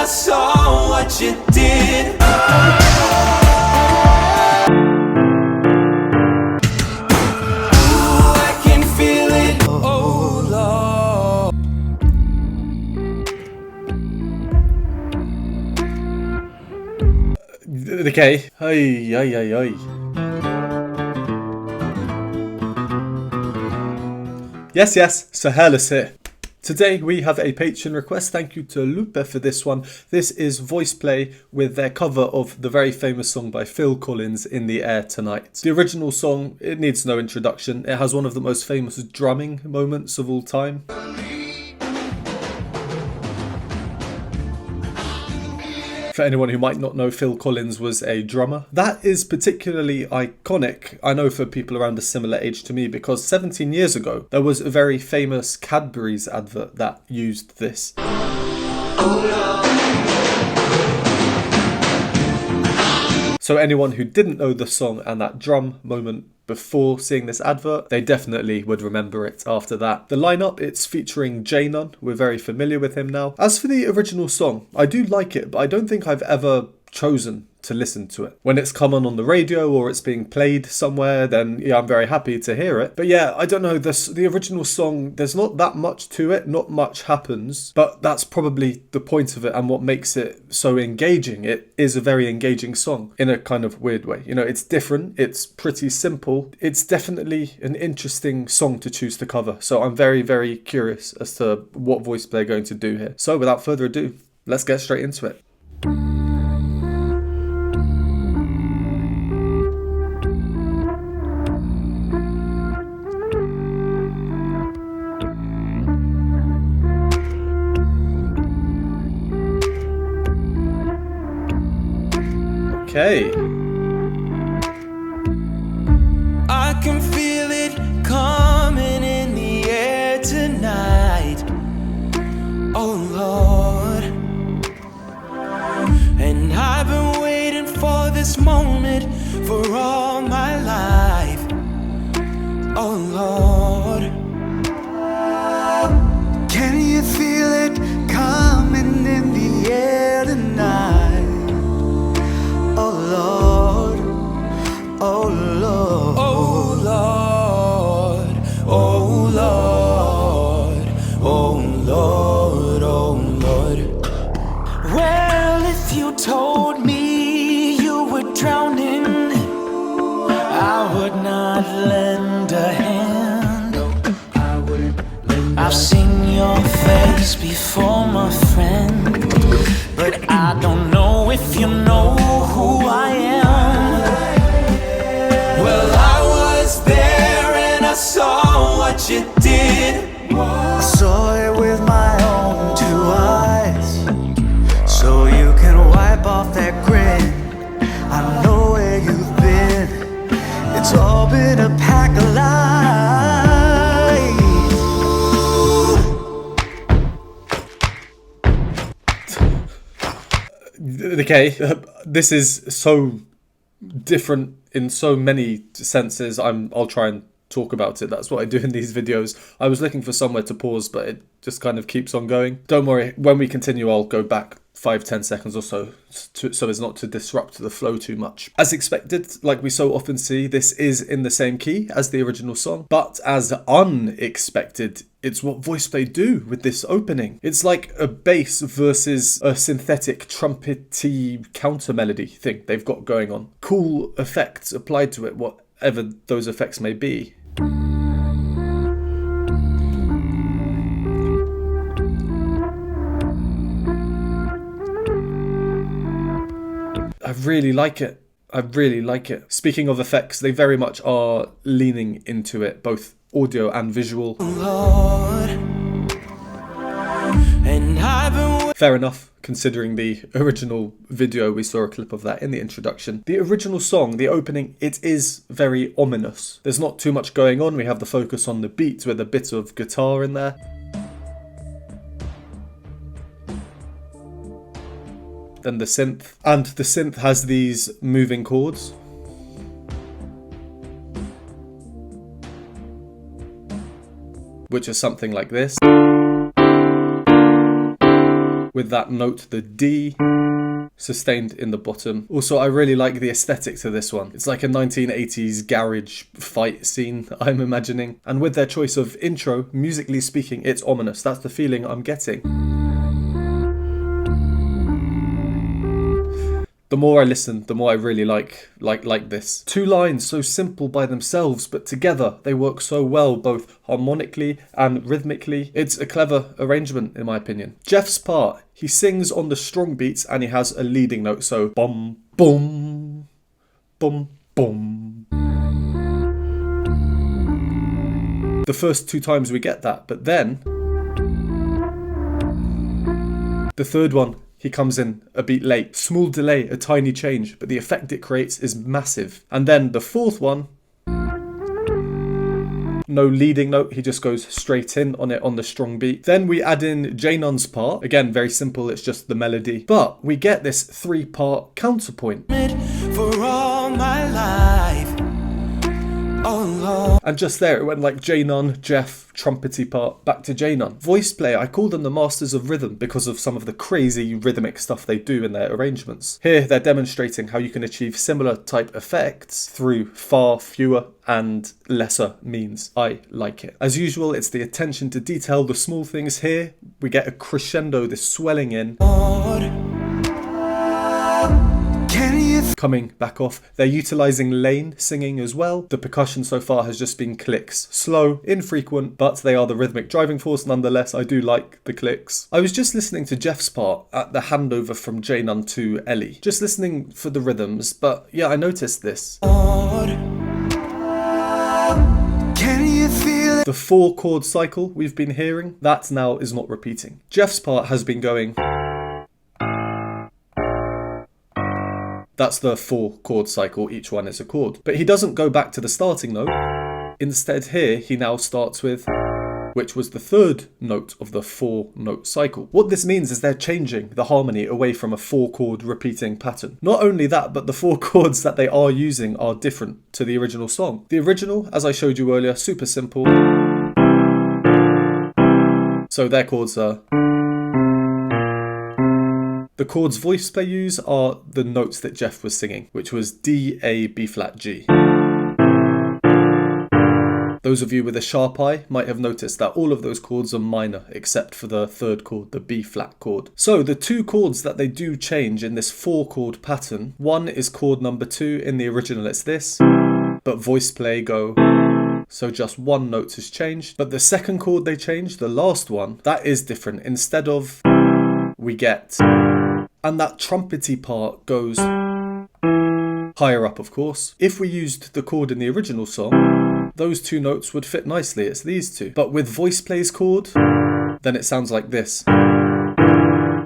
I saw what you did. Ooh, I can feel it. Oh Lord. Okay. Ay, ay, ay, ay. Yes, yes, so Hairless here. Today we have a Patreon request. Thank you to Lupe for this one. This is VoicePlay with their cover of the very famous song by Phil Collins, In the Air Tonight. The original song, it needs no introduction. It has one of the most famous drumming moments of all time. For anyone who might not know, Phil Collins was a drummer. That is particularly iconic, I know, for people around a similar age to me, because 17 years ago, there was a very famous Cadbury's advert that used this. So anyone who didn't know the song and that drum moment before seeing this advert, they definitely would remember it after that. The lineup, it's featuring J-Nun. We're very familiar with him now. As for the original song, I do like it, but I don't think I've ever chosen to listen to it. When it's come on the radio or it's being played somewhere, then yeah, I'm very happy to hear it. But yeah, I don't know, the original song, there's not that much to it, not much happens, but that's probably the point of it and what makes it so engaging. It is a very engaging song in a kind of weird way. You know, it's different, it's pretty simple. It's definitely an interesting song to choose to cover. So I'm very, very curious as to what VoicePlay are going to do here. So without further ado, let's get straight into it. Okay. I can feel it coming in the air tonight. Oh Lord. And I've been waiting for this moment for all my life. Oh Lord. Can you feel it coming in the air tonight? Oh Lord, oh Lord, oh Lord, oh Lord, oh Lord, oh Lord. Well, if you told me you were drowning, I would not lend a hand. I've seen your face before, my friend, but I don't know if you know who I am. Well, I was there and I saw what you did. I saw it with my own 2 eyes. So you can wipe off that grin. I know where you've been. It's all been a pack of lies. Okay, this is so different in so many senses. I'll try and talk about it. That's what I do in these videos. I was looking for somewhere to pause, but it just kind of keeps on going. Don't worry, when we continue, I'll go back 5-10 seconds or so, so as not to disrupt the flow too much. As expected, like we so often see, this is in the same key as the original song, but as unexpected, it's what VoicePlay do with this opening. It's like a bass versus a synthetic trumpety counter melody thing they've got going on. Cool effects applied to it, whatever those effects may be. I really like it. I really like it. Speaking of effects, they very much are leaning into it, both audio and visual. Lord, and I've been Fair enough, considering the original video. We saw a clip of that in the introduction. The original song, the opening, it is very ominous. There's not too much going on. We have the focus on the beat with a bit of guitar in there. Then the synth. And the synth has these moving chords. Which is something like this. with that note, the D, sustained in the bottom. Also, I really like the aesthetic to this one. It's like a 1980s garage fight scene, I'm imagining. And with their choice of intro, musically speaking, it's ominous. That's the feeling I'm getting. The more I listen, the more I really like this. 2 lines so simple by themselves, but together they work so well, both harmonically and rhythmically. It's a clever arrangement, in my opinion. Jeff's part, he sings on the strong beats and he has a leading note, so bum, boom, bum, boom. The first 2 times we get that, but then the third one, he comes in a beat late. Small delay, a tiny change, but the effect it creates is massive. And then the fourth one, no leading note, he just goes straight in on it on the strong beat. Then we add in Janon's part. Again, very simple, it's just the melody. But we get this 3-part counterpoint. For all my life. Oh Lord. And just there, it went like Janon, Jeff, trumpety part, back to Janon. VoicePlay, I call them the masters of rhythm because of some of the crazy rhythmic stuff they do in their arrangements. Here, they're demonstrating how you can achieve similar type effects through far fewer and lesser means. I like it. As usual, it's the attention to detail, the small things. Here, we get a crescendo, this swelling in. Coming back off. They're utilising lane singing as well. The percussion so far has just been clicks. Slow, infrequent, but they are the rhythmic driving force nonetheless. I do like the clicks. I was just listening to Jeff's part at the handover from Janon to Ellie. Just listening for the rhythms, but yeah, I noticed this. The 4-chord cycle we've been hearing, that now is not repeating. Jeff's part has been going. That's the 4-chord cycle, each one is a chord. But he doesn't go back to the starting note. Instead here, he now starts with, which was the 3rd note of the 4-note cycle. What this means is they're changing the harmony away from a 4-chord repeating pattern. Not only that, but the 4 chords that they are using are different to the original song. The original, as I showed you earlier, super simple. So their chords are... The chords VoicePlay use are the notes that Jeff was singing, which was D, A, B flat, G. Those of you with a sharp eye might have noticed that all of those chords are minor, except for the 3rd chord, the B flat chord. So the 2 chords that they do change in this 4-chord pattern, one is chord number 2, in the original it's this, but VoicePlay go... So just 1 note has changed. But the 2nd chord they changed, the last one, that is different. Instead of... we get... And that trumpety part goes higher up, of course. If we used the chord in the original song, those 2 notes would fit nicely. It's these 2. But with VoicePlay's chord, then it sounds like this.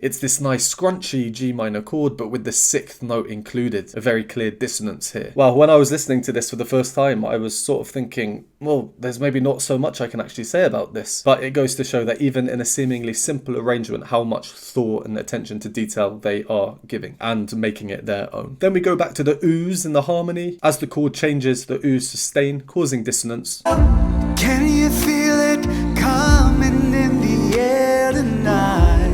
It's this nice scrunchy G minor chord, but with the 6th note included. A very clear dissonance here. Well, when I was listening to this for the first time, I was sort of thinking, well, there's maybe not so much I can actually say about this. But it goes to show that even in a seemingly simple arrangement, how much thought and attention to detail they are giving and making it their own. Then we go back to the oohs in the harmony. As the chord changes, the oohs sustain, causing dissonance. Can you feel it coming in the air tonight?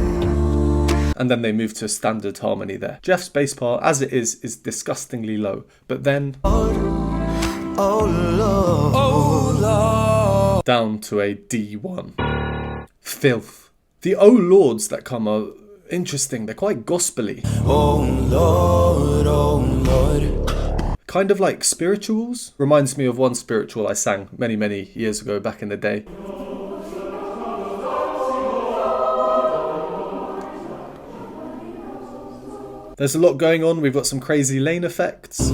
And then they move to standard harmony there. Jeff's bass part, as it is disgustingly low. But then... down to a D1. Filth. The oh lords that come are interesting. They're quite gospel-y. Oh Lord, oh Lord. Kind of like spirituals. Reminds me of one spiritual I sang many years ago back in the day. There's a lot going on. We've got some crazy lane effects.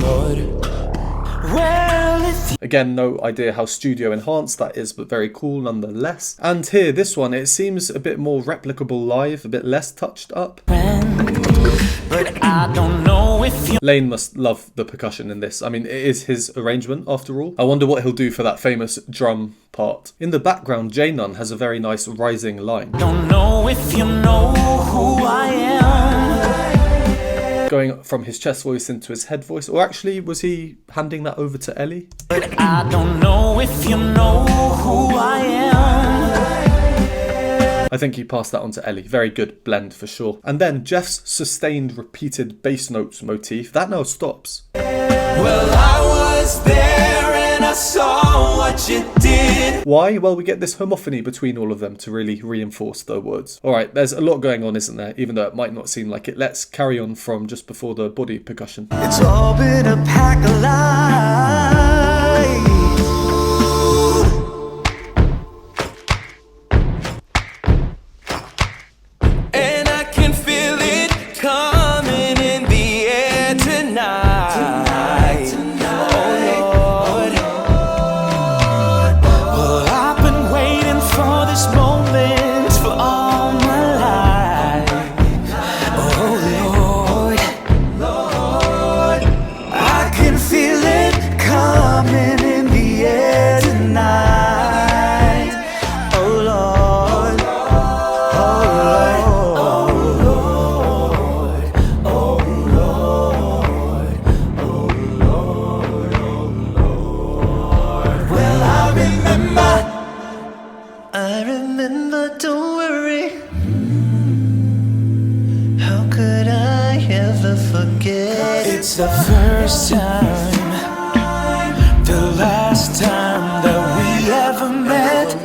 Again, no idea how studio enhanced that is, but very cool nonetheless. And here, this one, it seems a bit more replicable live, a bit less touched up. But I don't know if you... Lane must love the percussion in this. I mean, it is his arrangement after all. I wonder what he'll do for that famous drum part. In the background, Janon has a very nice rising line. Don't know if you know who I am. Going from his chest voice into his head voice. Or actually, was he handing that over to Ellie? But I don't know if you know who I am. I think he passed that on to Ellie. Very good blend for sure. And then Jeff's sustained repeated bass notes motif, that now stops. Well, I was there and I saw what you did. Why? Well, we get this homophony between all of them to really reinforce the words. Alright, there's a lot going on, isn't there? Even though it might not seem like it. Let's carry on from just before the body percussion. It's all been a pack of lies. And I can feel it coming in the air tonight. Oh Lord. Well, I've been waiting for this moment for all my life. Oh Lord, I can feel it coming in the air tonight. Oh Lord, oh Lord, oh Lord, oh Lord, oh Lord. Well, I remember, don't worry. How could I ever forget? It's the first time, the last time that we ever met.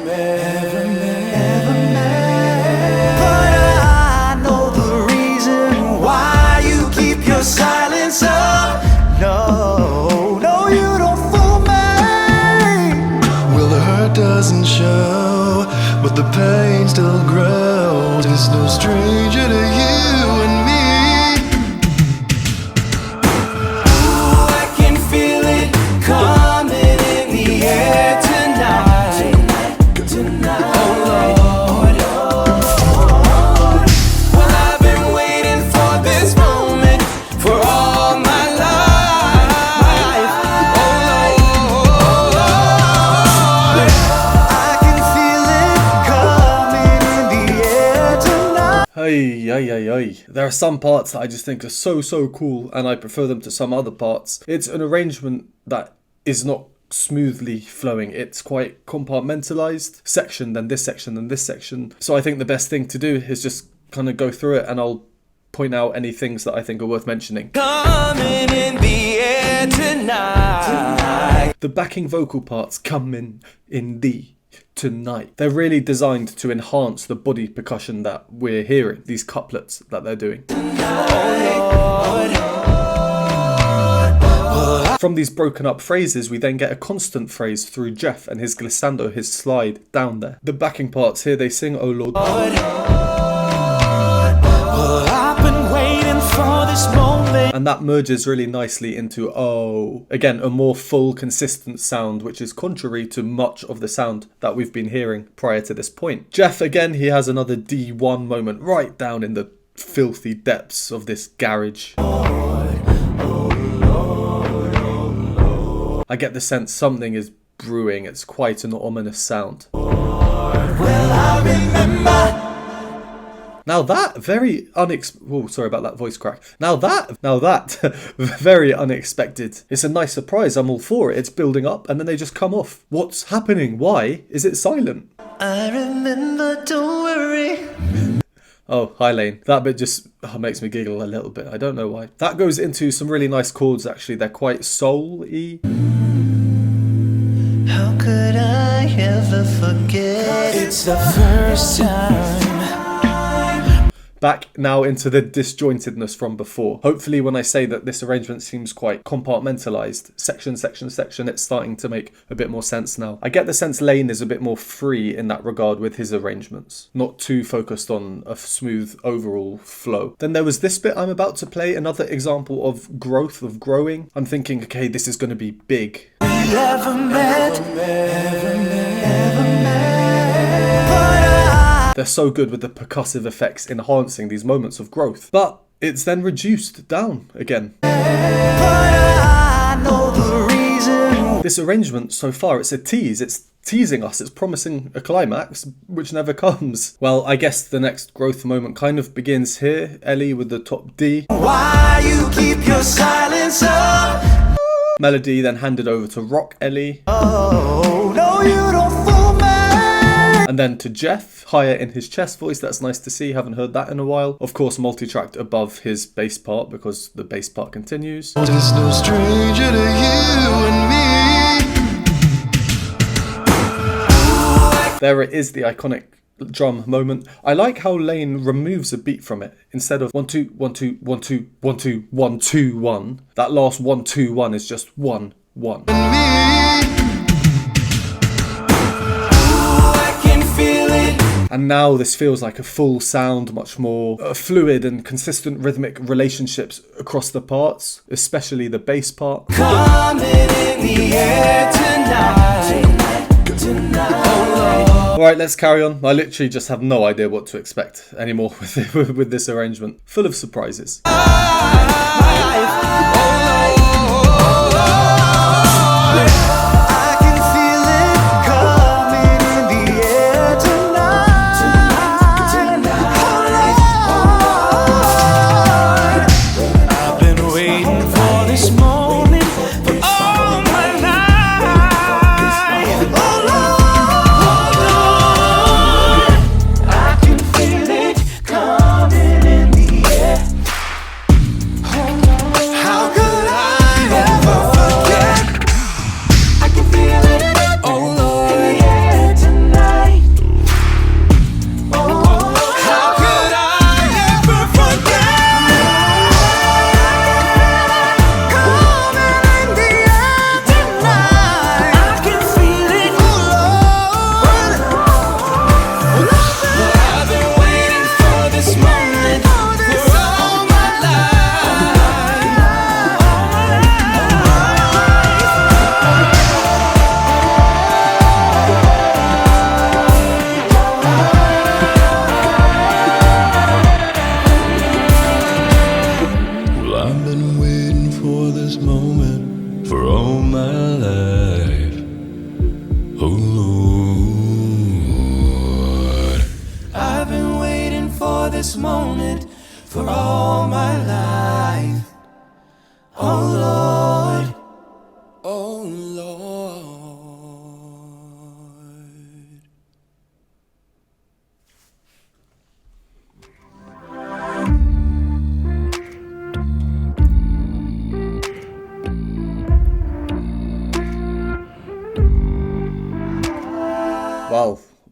But I know the reason why you keep your silence up. No, no, you don't fool me. Well, the hurt doesn't show, but the pain still grows. It's no stranger to you and me. Ooh, I can feel it coming in the air tonight. Oh Lord. Well, I've been waiting for this moment for all my life. Oh Lord. I can feel it coming in the air tonight. Ay. There are some parts that I just think are so cool, and I prefer them to some other parts. It's an arrangement that is not smoothly flowing. It's quite compartmentalized. Section, then this section, then this section. So I think the best thing to do is just kind of go through it, and I'll point out any things that I think are worth mentioning. Coming in the air tonight. The backing vocal parts come in the tonight. They're really designed to enhance the body percussion that we're hearing, these couplets that they're doing. From these broken up phrases, we then get a constant phrase through Jeff and his glissando, his slide down there. The backing parts here, they sing, "Oh Lord." I've been waiting for this moment. And that merges really nicely into "oh." Again, a more full, consistent sound, which is contrary to much of the sound that we've been hearing prior to this point. Jeff, again, he has another D1 moment right down in the filthy depths of this garage. I get the sense something is brewing. It's quite an ominous sound. Well, I remember. Now that very sorry about that voice crack. Now that very unexpected. It's a nice surprise. I'm all for it. It's building up and then they just come off. What's happening? Why is it silent? I remember, don't worry. Oh, hi Lane. That bit just makes me giggle a little bit. I don't know why. That goes into some really nice chords actually. They're quite soul-y. How could I ever forget? It's the first time. Back now into the disjointedness from before. Hopefully when I say that this arrangement seems quite compartmentalized, section, it's starting to make a bit more sense now. I get the sense Lane is a bit more free in that regard with his arrangements, not too focused on a smooth overall flow. Then there was this bit I'm about to play, another example of growth, of growing. I'm thinking, okay, this is going to be big. We ever met. They're so good with the percussive effects enhancing these moments of growth. But it's then reduced down again. This arrangement so far, it's a tease. It's teasing us. It's promising a climax, which never comes. Well, I guess the next growth moment kind of begins here. Ellie with the top D. Why you keep your silence up? Melody then handed over to rock Ellie. Oh, no, you don't fool me. And then to Jeff, higher in his chest voice, that's nice to see, haven't heard that in a while. Of course, multi-tracked above his bass part because the bass part continues. Is no stranger to you and me. There it is, the iconic drum moment. I like how Lane removes a beat from it. Instead of 1 2 1 2 1 2 1 2 1 2 1, that last 1 2 1 is just 1 1. And now this feels like a full sound, much more fluid and consistent rhythmic relationships across the parts, especially the bass part. Coming in the air tonight. Alright, let's carry on. I literally just have no idea what to expect anymore with this arrangement. Full of surprises.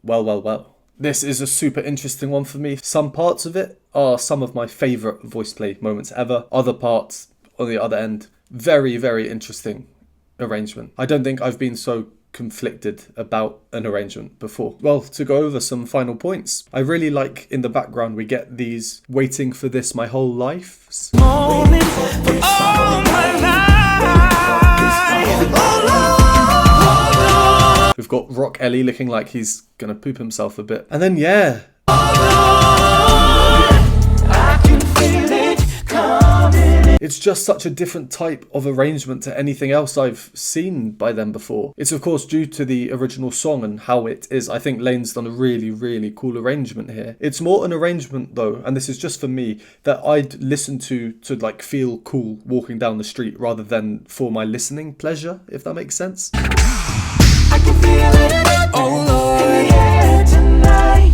Well. This is a super interesting one for me. Some parts of it are some of my favourite VoicePlay moments ever. Other parts, on the other end, very, very interesting arrangement. I don't think I've been so conflicted about an arrangement before. Well, to go over some final points, I really like in the background we get these waiting for this my whole life. We've got Rock Ellie looking like he's gonna poop himself a bit. And then, yeah. It's just such a different type of arrangement to anything else I've seen by them before. It's of course due to the original song and how it is. I think Lane's done a really, really cool arrangement here. It's more an arrangement though, and this is just for me, that I'd listen to like feel cool walking down the street rather than for my listening pleasure, if that makes sense. I can feel it, oh Lord, yeah, tonight.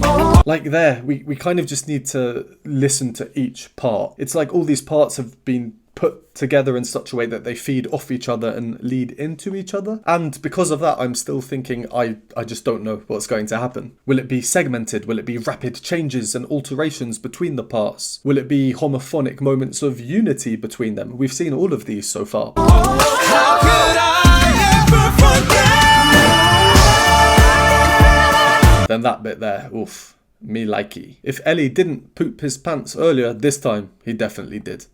Oh. Like there, we kind of just need to listen to each part. It's like all these parts have been put together in such a way that they feed off each other and lead into each other. And because of that, I'm still thinking I just don't know what's going to happen. Will it be segmented? Will it be rapid changes and alterations between the parts? Will it be homophonic moments of unity between them? We've seen all of these so far. How could I ever forget? Then that bit there, oof, me likey. If Ellie didn't poop his pants earlier, this time he definitely did.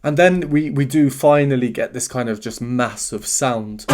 And then we do finally get this kind of just mass of sound.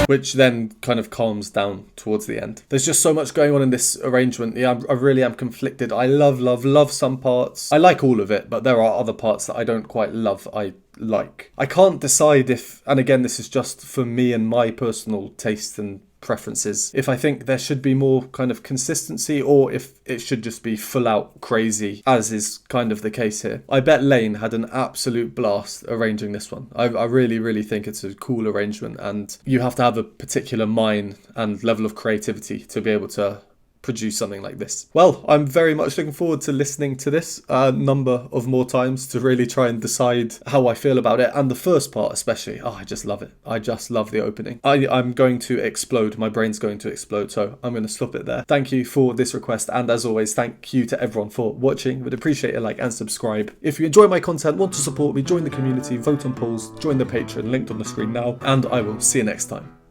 Which then kind of calms down towards the end. There's just so much going on in this arrangement. Yeah, I really am conflicted. I love some parts. I like all of it, but there are other parts that I don't quite love. I like. I can't decide if, and again, this is just for me and my personal taste and preferences, if I think there should be more kind of consistency, or if it should just be full out crazy, as is kind of the case here. I bet Lane had an absolute blast arranging this one. I really think it's a cool arrangement, and you have to have a particular mind and level of creativity to be able to produce something like this. Well, I'm very much looking forward to listening to this a number of more times to really try and decide how I feel about it, and the first part especially. Oh, I just love it. I just love the opening. I'm going to explode. My brain's going to explode, so I'm going to stop it there. Thank you for this request, and as always, thank you to everyone for watching. Would appreciate a like and subscribe. If you enjoy my content, want to support me, join the community, vote on polls, join the Patreon, linked on the screen now, and I will see you next time.